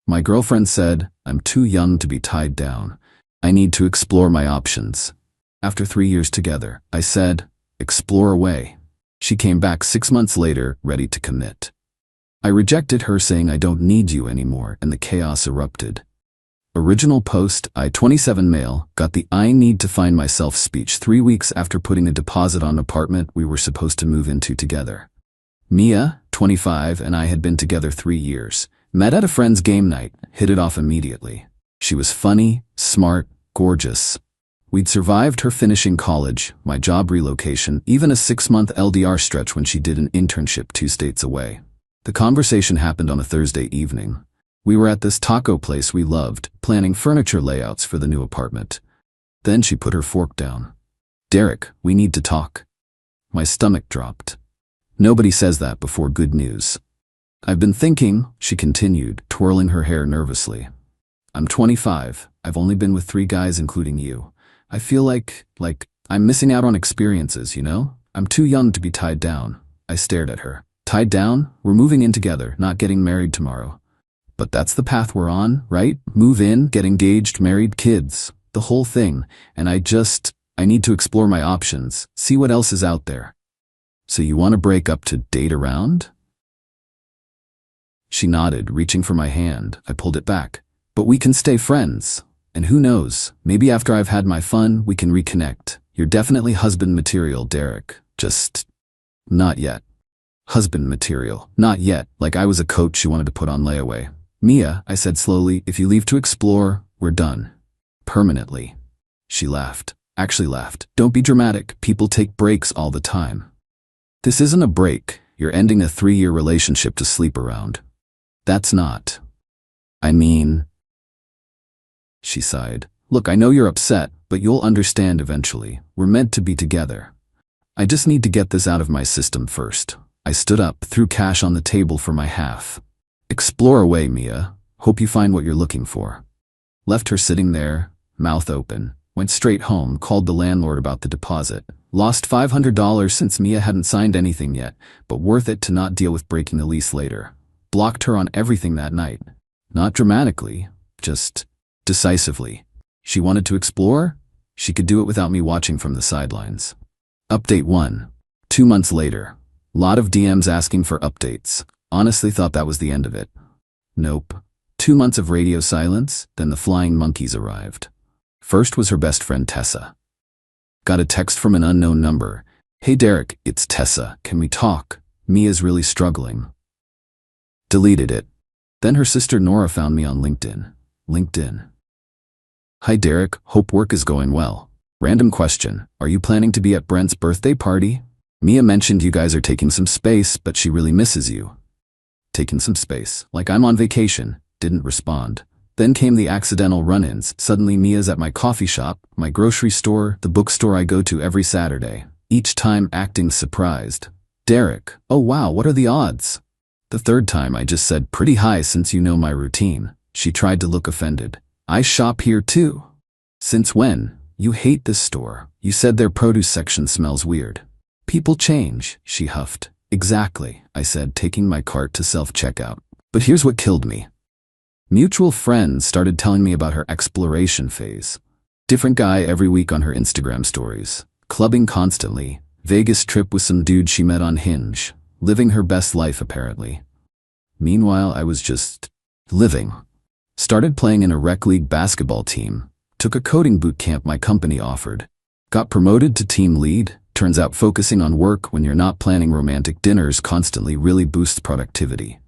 My girlfriend said, I'm too young to be tied down. I need to explore my options. After 3 years together, I said, explore away. She came back 6 months later, ready to commit. I rejected her, saying I don't need you anymore, and the chaos erupted. Original post, I 27 male, got the I need to find myself speech 3 weeks after putting a deposit on an apartment we were supposed to move into together. Mia, 25, and I had been together 3 years. Met at a friend's game night, hit it off immediately. She was funny, smart, gorgeous. We'd survived her finishing college, my job relocation, even a 6-month LDR stretch when she did an internship 2 states away. The conversation happened on a Thursday evening. We were at this taco place we loved, planning furniture layouts for the new apartment. Then she put her fork down. Derek, we need to talk. My stomach dropped. Nobody says that before good news. I've been thinking, she continued, twirling her hair nervously. I'm 25. I've only been with 3 guys, including you. I feel like I'm missing out on experiences, you know? I'm too young to be tied down. I stared at her. Tied down? We're moving in together, not getting married tomorrow. But that's the path we're on, right? Move in, get engaged, married, kids. The whole thing. And I need to explore my options, see what else is out there. So you want to break up to date around? She nodded, reaching for my hand. I pulled it back. But we can stay friends. And who knows, maybe after I've had my fun, we can reconnect. You're definitely husband material, Derek. Just not yet. Husband material. Not yet, like I was a coach she wanted to put on layaway. Mia, I said slowly, if you leave to explore, we're done. Permanently. She laughed. Actually laughed. Don't be dramatic. People take breaks all the time. This isn't a break. You're ending a 3-year relationship to sleep around. That's not. I mean... She sighed. Look, I know you're upset, but you'll understand eventually. We're meant to be together. I just need to get this out of my system first. I stood up, threw cash on the table for my half. Explore away, Mia. Hope you find what you're looking for. Left her sitting there, mouth open. Went straight home, called the landlord about the deposit. Lost $500 since Mia hadn't signed anything yet, but worth it to not deal with breaking the lease later. Blocked her on everything that night. Not dramatically, just decisively. She wanted to explore? She could do it without me watching from the sidelines. Update 1. 2 months later. Lot of DMs asking for updates. Honestly thought that was the end of it. Nope. 2 months of radio silence, then the flying monkeys arrived. First was her best friend Tessa. Got a text from an unknown number. Hey Derek, it's Tessa. Can we talk? Mia's really struggling. Deleted it. Then her sister Nora found me on LinkedIn. Hi Derek, hope work is going well. Random question, are you planning to be at Brent's birthday party? Mia mentioned you guys are taking some space, but she really misses you. Taking some space, like I'm on vacation. Didn't respond. Then came the accidental run-ins. Suddenly Mia's at my coffee shop, my grocery store, the bookstore I go to every Saturday. Each time acting surprised. Derek, oh wow, what are the odds? The third time I just said pretty high since you know my routine. She tried to look offended. I shop here too. Since when? You hate this store. You said their produce section smells weird. People change, she huffed. Exactly, I said, taking my cart to self-checkout. But here's what killed me. Mutual friends started telling me about her exploration phase. Different guy every week on her Instagram stories. Clubbing constantly. Vegas trip with some dude she met on Hinge. Living her best life apparently. Meanwhile, I was just living. Started playing in a rec league basketball team. Took a coding boot camp my company offered. Got promoted to team lead. Turns out focusing on work when you're not planning romantic dinners constantly really boosts productivity.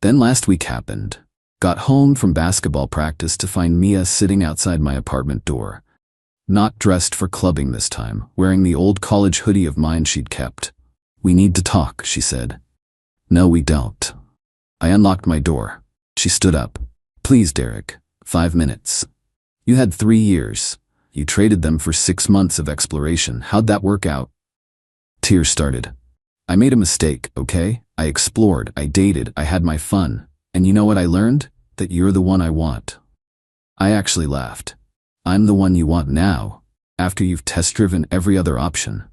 Then last week happened. Got home from basketball practice to find Mia sitting outside my apartment door. Not dressed for clubbing this time, wearing the old college hoodie of mine she'd kept. We need to talk, she said. No, we don't. I unlocked my door. She stood up. Please, Derek. 5 minutes. You had 3 years. You traded them for 6 months of exploration. How'd that work out? Tears started. I made a mistake, okay? I explored, I dated, I had my fun. And you know what I learned? That you're the one I want. I actually laughed. I'm the one you want now, after you've test-driven every other option.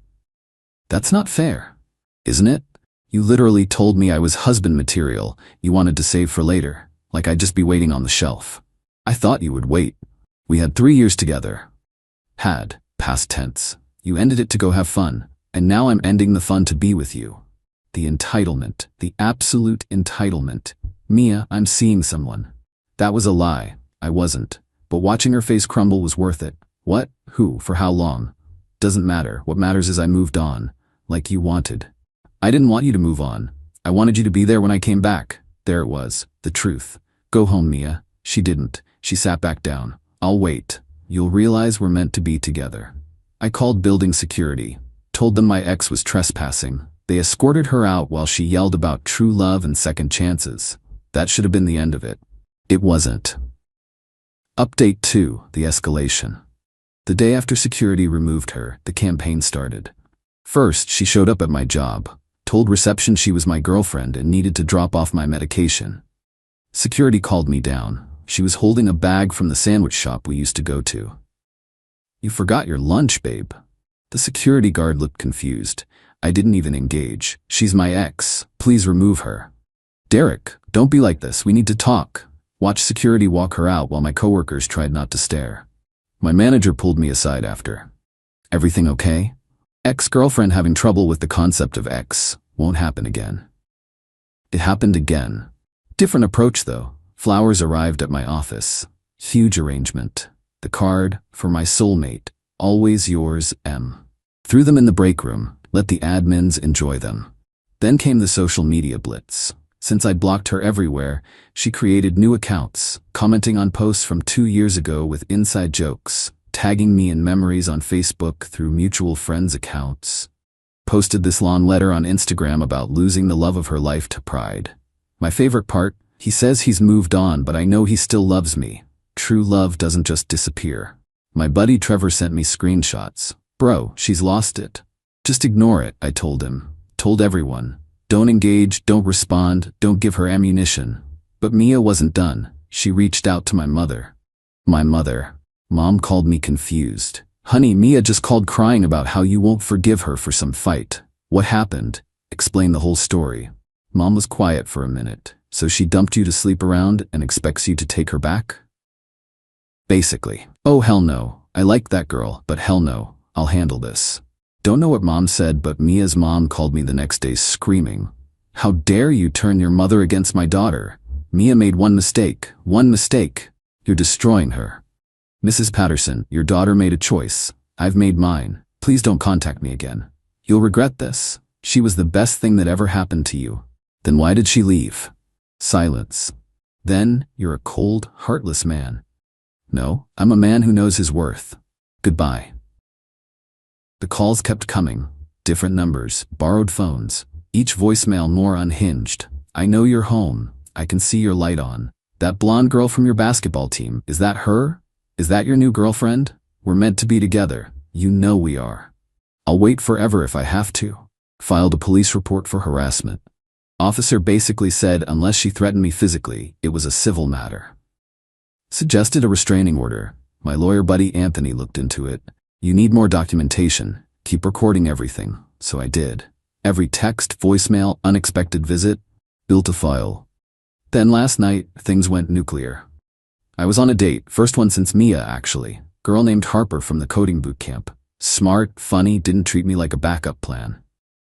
That's not fair, isn't it? You literally told me I was husband material you wanted to save for later. like I'd just be waiting on the shelf. I thought you would wait. We had 3 years together. Had, past tense. You ended it to go have fun, and now I'm ending the fun to be with you. The entitlement, the absolute entitlement. Mia, I'm seeing someone. That was a lie. I wasn't. But watching her face crumble was worth it. What? Who? For how long? Doesn't matter. What matters is I moved on. Like you wanted. I didn't want you to move on. I wanted you to be there when I came back. There it was. The truth. Go home, Mia. She didn't. She sat back down. I'll wait. You'll realize we're meant to be together. I called building security. Told them my ex was trespassing. They escorted her out while she yelled about true love and second chances. That should have been the end of it. It wasn't. Update 2. The escalation. The day after security removed her, the campaign started. First, she showed up at my job, told reception she was my girlfriend and needed to drop off my medication. Security called me down. She was holding a bag from the sandwich shop we used to go to. You forgot your lunch, babe. The security guard looked confused. I didn't even engage. She's my ex. Please remove her. Derek, don't be like this. We need to talk. Watch security walk her out while my coworkers tried not to stare. My manager pulled me aside after. Everything okay? Ex-girlfriend having trouble with the concept of ex. Won't happen again. It happened again. Different approach though. Flowers arrived at my office. Huge arrangement. The card, for my soulmate. Always yours, M. Threw them in the break room. Let the admins enjoy them. Then came the social media blitz. Since I'd blocked her everywhere, she created new accounts, commenting on posts from 2 years ago with inside jokes, tagging me in memories on Facebook through mutual friends' accounts. Posted this long letter on Instagram about losing the love of her life to pride. My favorite part, he says he's moved on, but I know he still loves me. True love doesn't just disappear. My buddy Trevor sent me screenshots. Bro, she's lost it. Just ignore it, I told him. Told everyone. Don't engage, don't respond, don't give her ammunition. But Mia wasn't done. She reached out to my mother. My mother. Mom called me confused. Honey, Mia just called crying about how you won't forgive her for some fight. What happened? Explain the whole story. Mom was quiet for a minute. So she dumped you to sleep around and expects you to take her back? Basically. Oh hell no. I like that girl, but hell no. I'll handle this. Don't know what Mom said, but Mia's mom called me the next day screaming. How dare you turn your mother against my daughter? Mia made one mistake. One mistake. You're destroying her. Mrs. Patterson, your daughter made a choice. I've made mine. Please don't contact me again. You'll regret this. She was the best thing that ever happened to you. Then why did she leave? Silence. Then, you're a cold, heartless man. No, I'm a man who knows his worth. Goodbye. The calls kept coming. Different numbers, borrowed phones. Each voicemail more unhinged. I know you're home. I can see your light on. That blonde girl from your basketball team, is that her? Is that your new girlfriend? We're meant to be together. You know we are. I'll wait forever if I have to. Filed a police report for harassment. Officer basically said unless she threatened me physically, it was a civil matter. Suggested a restraining order. My lawyer buddy Anthony looked into it. You need more documentation. Keep recording everything. So I did. Every text, voicemail, unexpected visit. Built a file. Then last night, things went nuclear. I was on a date, first one since Mia actually. Girl named Harper from the coding boot camp. Smart, funny, didn't treat me like a backup plan.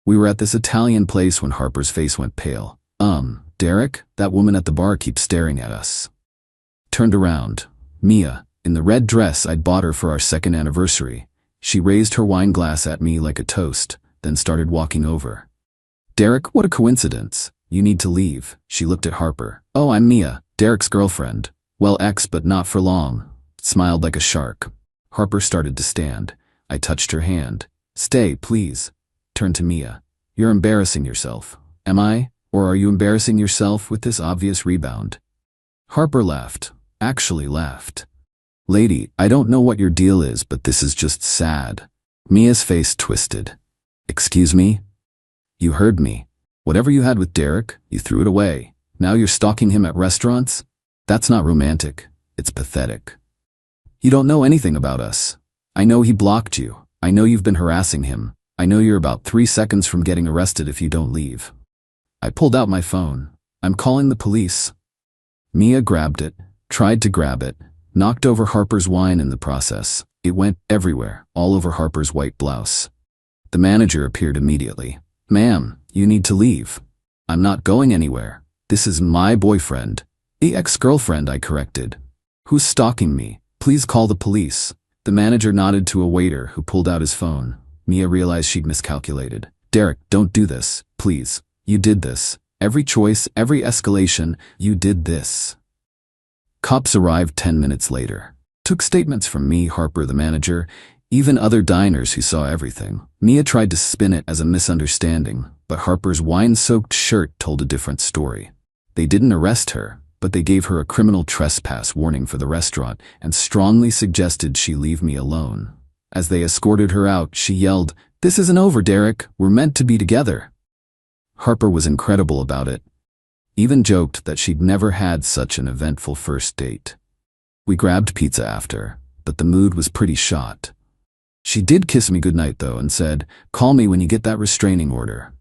We were at this Italian place when Harper's face went pale. Derek, that woman at the bar keeps staring at us. Turned around. Mia, in the red dress I'd bought her for our 2nd anniversary. She raised her wine glass at me like a toast, then started walking over. Derek, what a coincidence. You need to leave. She looked at Harper. Oh, I'm Mia, Derek's girlfriend. Well, ex, but not for long. Smiled like a shark. Harper started to stand. I touched her hand. Stay, please. Turned to Mia. You're embarrassing yourself. Am I? Or are you embarrassing yourself with this obvious rebound? Harper laughed. Actually laughed. Lady, I don't know what your deal is, but this is just sad. Mia's face twisted. Excuse me? You heard me. Whatever you had with Derek, you threw it away. Now you're stalking him at restaurants? That's not romantic. It's pathetic. You don't know anything about us. I know he blocked you. I know you've been harassing him. I know you're about 3 seconds from getting arrested if you don't leave. I pulled out my phone. I'm calling the police. Mia grabbed it, tried to grab it, knocked over Harper's wine in the process. It went everywhere, all over Harper's white blouse. The manager appeared immediately. "Ma'am, you need to leave." "I'm not going anywhere. This is my boyfriend." "The ex-girlfriend," I corrected. "Who's stalking me? Please call the police." The manager nodded to a waiter who pulled out his phone. Mia realized she'd miscalculated. "Derek, don't do this, please. You did this. Every choice, every escalation, you did this." Cops arrived 10 minutes later. Took statements from me, Harper, the manager, even other diners who saw everything. Mia tried to spin it as a misunderstanding, but Harper's wine-soaked shirt told a different story. They didn't arrest her, but they gave her a criminal trespass warning for the restaurant and strongly suggested she leave me alone. As they escorted her out, she yelled, "This isn't over, Derek. We're meant to be together." Harper was incredible about it. Even joked that she'd never had such an eventful first date. We grabbed pizza after, but the mood was pretty shot. She did kiss me goodnight though and said, "Call me when you get that restraining order."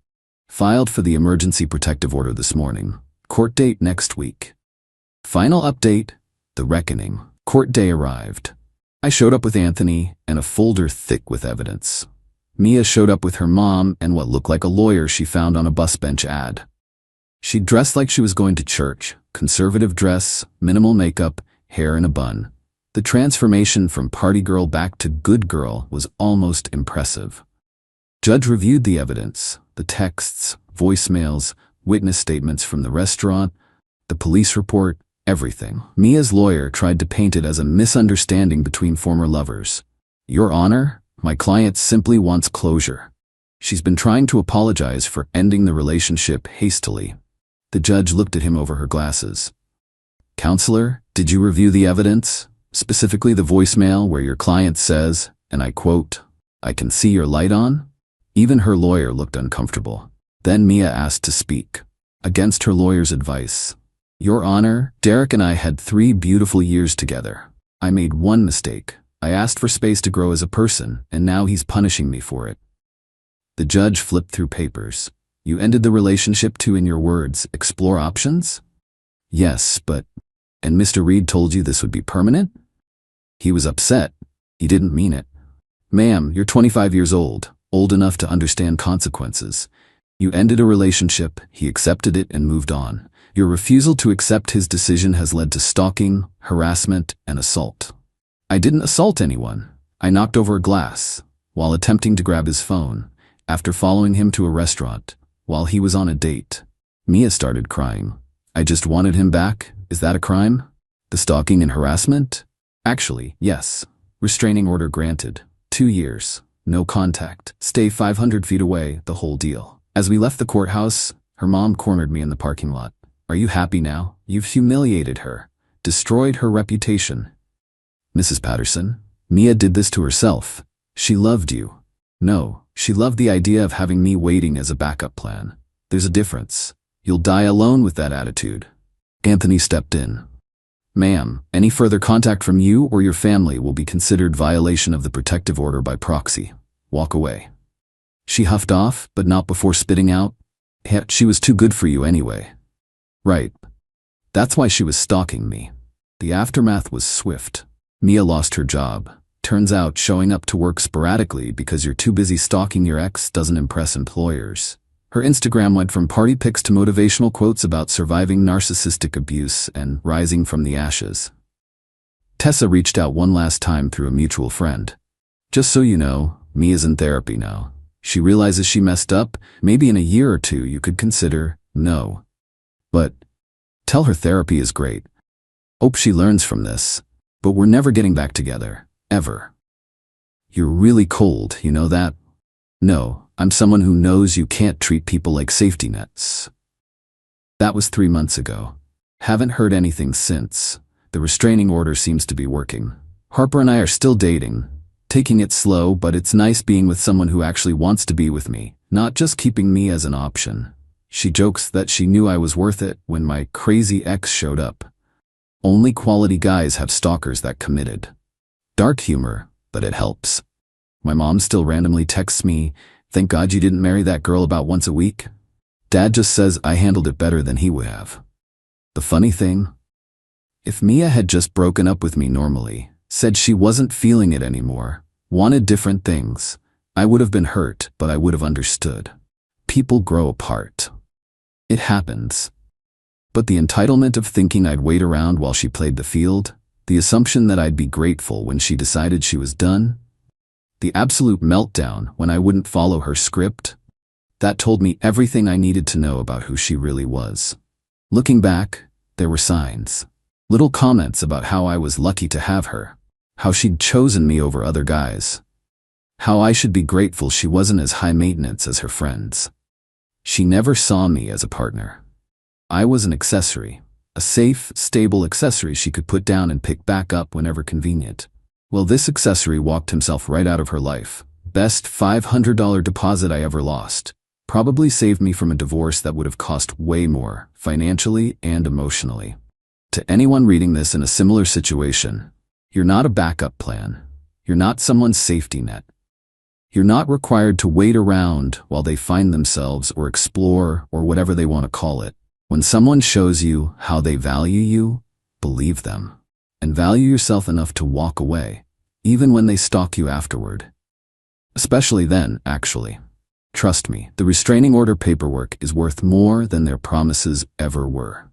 Filed for the emergency protective order this morning. Court date next week. Final update, the reckoning. Court day arrived. I showed up with Anthony and a folder thick with evidence. Mia showed up with her mom and what looked like a lawyer she found on a bus bench ad. She dressed like she was going to church, conservative dress, minimal makeup, hair in a bun. The transformation from party girl back to good girl was almost impressive. Judge reviewed the evidence, the texts, voicemails, witness statements from the restaurant, the police report, everything. Mia's lawyer tried to paint it as a misunderstanding between former lovers. "Your Honor, my client simply wants closure. She's been trying to apologize for ending the relationship hastily." The judge looked at him over her glasses. "Counselor, did you review the evidence? Specifically the voicemail where your client says, and I quote, 'I can see your light on'?" Even her lawyer looked uncomfortable. Then Mia asked to speak. Against her lawyer's advice. "Your Honor, Derek and I had 3 beautiful years together. I made one mistake. I asked for space to grow as a person, and now he's punishing me for it." The judge flipped through papers. "You ended the relationship to, in your words, explore options?" "Yes, but..." "And Mr. Reed told you this would be permanent?" "He was upset. He didn't mean it." "Ma'am, you're 25 years old enough to understand consequences. You ended a relationship, he accepted it and moved on. Your refusal to accept his decision has led to stalking, harassment, and assault." "I didn't assault anyone. I knocked over a glass while attempting to grab his phone, after following him to a restaurant, while he was on a date." Mia started crying. "I just wanted him back. Is that a crime? The stalking and harassment?" "Actually, yes. Restraining order granted. 2 years. No contact. Stay 500 feet away, the whole deal." As we left the courthouse, her mom cornered me in the parking lot. "Are you happy now? You've humiliated her. Destroyed her reputation." "Mrs. Patterson, Mia did this to herself. She loved you." "No, she loved the idea of having me waiting as a backup plan. There's a difference. You'll die alone with that attitude." Anthony stepped in. "Ma'am, any further contact from you or your family will be considered violation of the protective order by proxy. Walk away." She huffed off, but not before spitting out, "She was too good for you anyway." "Right. That's why she was stalking me." The aftermath was swift. Mia lost her job. Turns out showing up to work sporadically because you're too busy stalking your ex doesn't impress employers. Her Instagram went from party pics to motivational quotes about surviving narcissistic abuse and rising from the ashes. Tessa reached out one last time through a mutual friend. "Just so you know, Mia's in therapy now. She realizes she messed up. Maybe in a year or 2 you could consider, no. But tell her therapy is great. Hope she learns from this. But we're never getting back together. Ever." "You're really cold, you know that?" "No, I'm someone who knows you can't treat people like safety nets." That was 3 months ago. Haven't heard anything since. The restraining order seems to be working. Harper and I are still dating. Taking it slow, but it's nice being with someone who actually wants to be with me, not just keeping me as an option. She jokes that she knew I was worth it when my crazy ex showed up. Only quality guys have stalkers that committed. Dark humor, but it helps. My mom still randomly texts me, "Thank God you didn't marry that girl about once a week." Dad just says I handled it better than he would have. The funny thing, If Mia had just broken up with me normally, said she wasn't feeling it anymore, wanted different things, I would have been hurt, but I would have understood. People grow apart. It happens. But the entitlement of thinking I'd wait around while she played the field, the assumption that I'd be grateful when she decided she was done, the absolute meltdown when I wouldn't follow her script, that told me everything I needed to know about who she really was. Looking back, there were signs. Little comments about how I was lucky to have her, how she'd chosen me over other guys, how I should be grateful she wasn't as high maintenance as her friends. She never saw me as a partner. I was an accessory, a safe, stable accessory she could put down and pick back up whenever convenient. Well, this accessory walked himself right out of her life. Best $500 deposit I ever lost. Probably saved me from a divorce that would have cost way more, financially and emotionally. To anyone reading this in a similar situation, you're not a backup plan. You're not someone's safety net. You're not required to wait around while they find themselves or explore or whatever they want to call it. When someone shows you how they value you, believe them. And value yourself enough to walk away, even when they stalk you afterward. Especially then, actually. Trust me, the restraining order paperwork is worth more than their promises ever were.